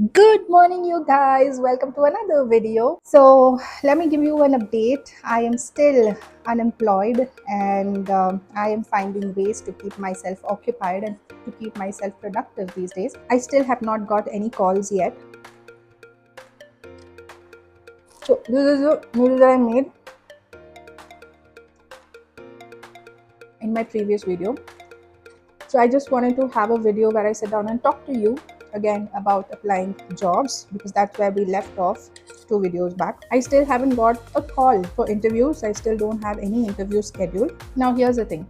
Good morning, you guys. Welcome to another video. So, let me give you an update. I am still unemployed and I am finding ways to keep myself occupied and to keep myself productive these days. I still have not got any calls yet. So, this is a noodle that I made in my previous video. So, I just wanted to have a video where I sit down and talk to you again about applying jobs because that's where we left off 2 videos back. I still haven't got a call for interviews. I still don't have any interview scheduled. Now, here's the thing.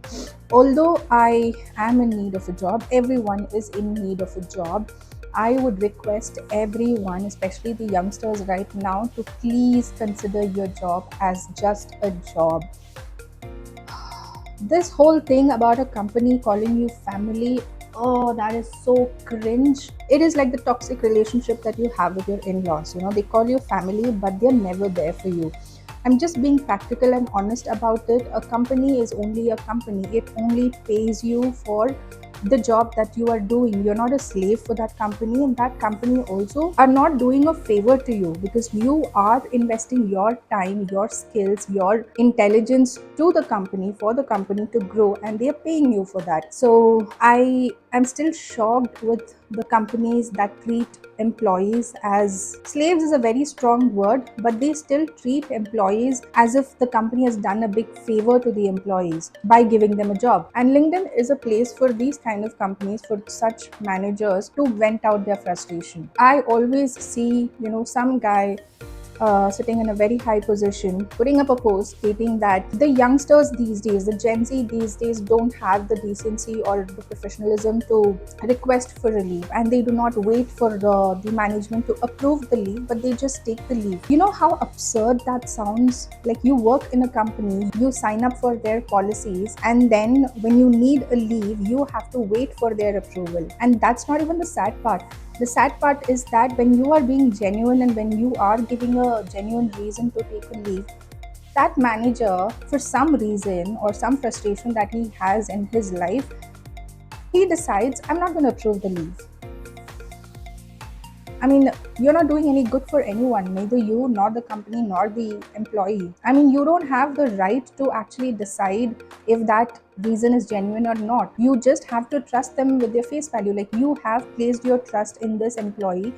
Although I am in need of a job, everyone is in need of a job. I would request everyone, especially the youngsters right now, to please consider your job as just a job. This whole thing about a company calling you family, oh, that is so cringe. It is like the toxic relationship that you have with your in-laws. They call you family, but they're never there for you. I'm just being practical and honest about it. A company is only a company. It only pays you for the job that you are doing. You're not a slave for that company, and that company also are not doing a favor to you because you are investing your time, your skills, your intelligence to the company for the company to grow, and they are paying you for that. So I am still shocked with the companies that treat employees as slaves is a very strong word, but they still treat employees as if the company has done a big favor to the employees by giving them a job. And LinkedIn is a place for these kind of companies, for such managers to vent out their frustration. I always see, some guy sitting in a very high position, putting up a post stating that the youngsters these days, the Gen Z these days, don't have the decency or the professionalism to request for a leave, and they do not wait for the management to approve the leave, but they just take the leave. You know how absurd that sounds? Like, you work in a company, you sign up for their policies, and then when you need a leave, you have to wait for their approval. And that's not even the sad part. The sad part is that when you are being genuine and when you are giving a genuine reason to take a leave, that manager, for some reason or some frustration that he has in his life, he decides, I'm not going to approve the leave. I mean, you're not doing any good for anyone, neither you, nor the company, nor the employee. I mean, you don't have the right to actually decide if that reason is genuine or not. You just have to trust them with their face value. Like, you have placed your trust in this employee.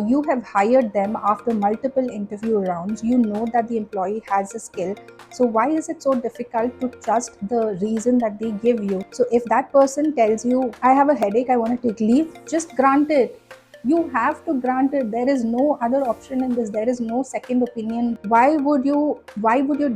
You have hired them after multiple interview rounds. You know that the employee has a skill. So, why is it so difficult to trust the reason that they give you? So, if that person tells you, I have a headache, I want to take leave, just grant it. You have to grant it. There is no other option in this. There is no second opinion. Why would you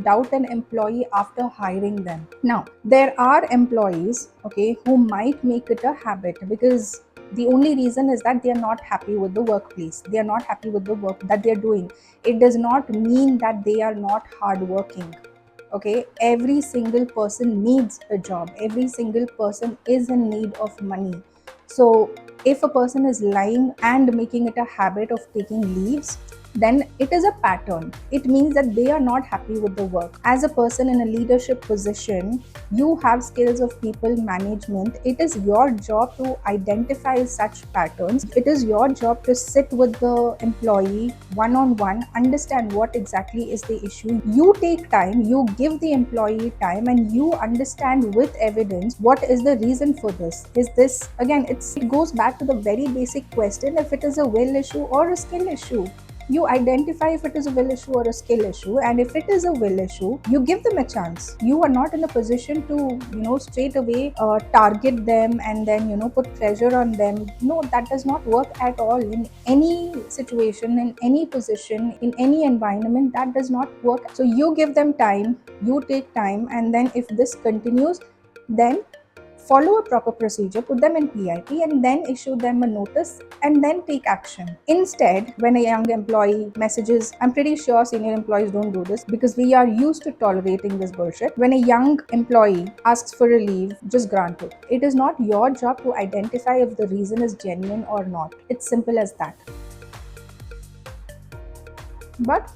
doubt an employee after hiring them? Now, there are employees, okay, who might make it a habit because the only reason is that they are not happy with the workplace. They are not happy with the work that they are doing. It does not mean that they are not hardworking. Okay, every single person needs a job. Every single person is in need of money. So if a person is lying and making it a habit of taking leaves, then it is a pattern. It means that they are not happy with the work. As a person in a leadership position, you have skills of people management. It is your job to identify such patterns. It is your job to sit with the employee one on one, understand what exactly is the issue. You take time, you give the employee time, and you understand with evidence what is the reason for this. Is this, again, it goes back to the very basic question, if it is a will issue or a skill issue. You identify if it is a will issue or a skill issue, and if it is a will issue, you give them a chance. You are not in a position to straight away target them and then put pressure on them. No, that does not work at all. In any situation, in any position, in any environment, that does not work. So you give them time, you take time, and then if this continues, then follow a proper procedure, put them in PIP, and then issue them a notice and then take action. Instead, when a young employee messages, I'm pretty sure senior employees don't do this because we are used to tolerating this bullshit. When a young employee asks for a leave, just grant it. It is not your job to identify if the reason is genuine or not. It's simple as that. But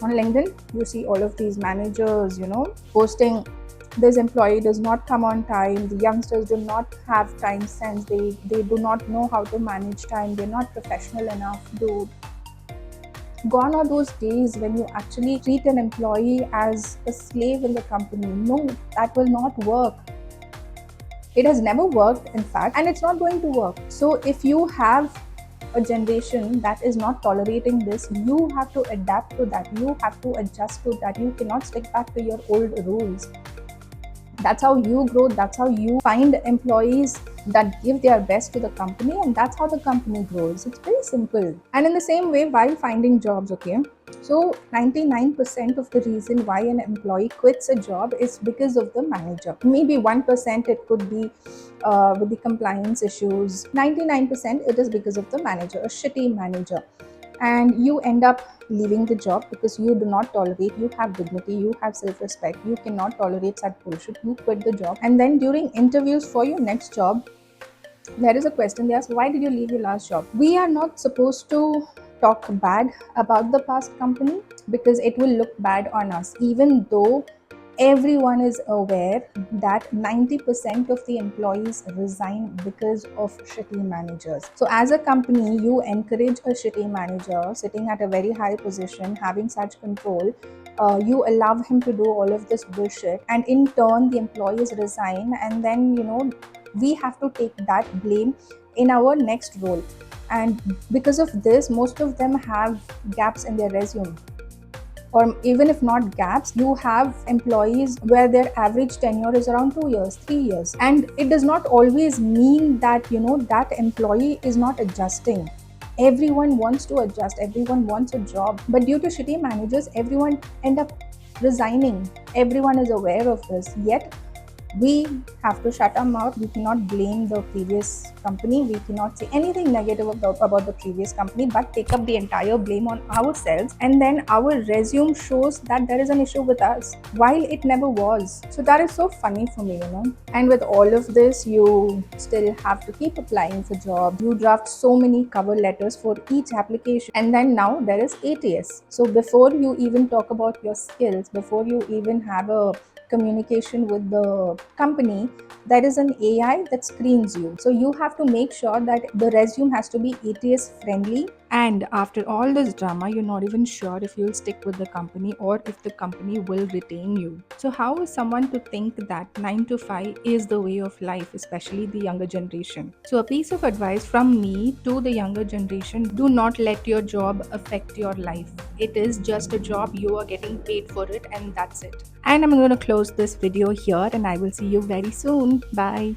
on LinkedIn, you see all of these managers, posting this employee does not come on time, the youngsters do not have time sense, they do not know how to manage time, they're not professional enough. Dude, gone are those days when you actually treat an employee as a slave in the company. No, that will not work. It has never worked, in fact, and it's not going to work. So if you have a generation that is not tolerating this, you have to adapt to that, you have to adjust to that. You cannot stick back to your old rules. That's how you grow, that's how you find employees that give their best to the company, and that's how the company grows. It's very simple. And in the same way, while finding jobs, okay, so 99% of the reason why an employee quits a job is because of the manager. Maybe 1% it could be with the compliance issues. 99% it is because of the manager, a shitty manager. And you end up leaving the job because you do not tolerate, you have dignity, you have self-respect, you cannot tolerate such bullshit, you quit the job. And then during interviews for your next job, there is a question, they ask, why did you leave your last job? We are not supposed to talk bad about the past company because it will look bad on us, even though everyone is aware that 90% of the employees resign because of shitty managers. So as a company, you encourage a shitty manager sitting at a very high position, having such control. You allow him to do all of this bullshit, and in turn the employees resign, and then we have to take that blame in our next role. And because of this, most of them have gaps in their resume. Or even if not gaps, you have employees where their average tenure is around 2 years, 3 years. And it does not always mean that, that employee is not adjusting. Everyone wants to adjust, everyone wants a job. But due to shitty managers, everyone end up resigning. Everyone is aware of this. Yet we have to shut our mouth. We cannot blame the previous company. We cannot say anything negative about the previous company, but take up the entire blame on ourselves. And then our resume shows that there is an issue with us, while it never was. So that is so funny for me. And with all of this, you still have to keep applying for jobs. You draft so many cover letters for each application. And then now there is ATS. So before you even talk about your skills, before you even have a communication with the company, there is an AI that screens you. So you have to make sure that the resume has to be ATS friendly. And after all this drama, you're not even sure if you'll stick with the company or if the company will retain you. So how is someone to think that 9 to 5 is the way of life, especially the younger generation? So a piece of advice from me to the younger generation: do not let your job affect your life. It is just a job, you are getting paid for it, and that's it. And I'm going to close this video here, and I will see you very soon. Bye.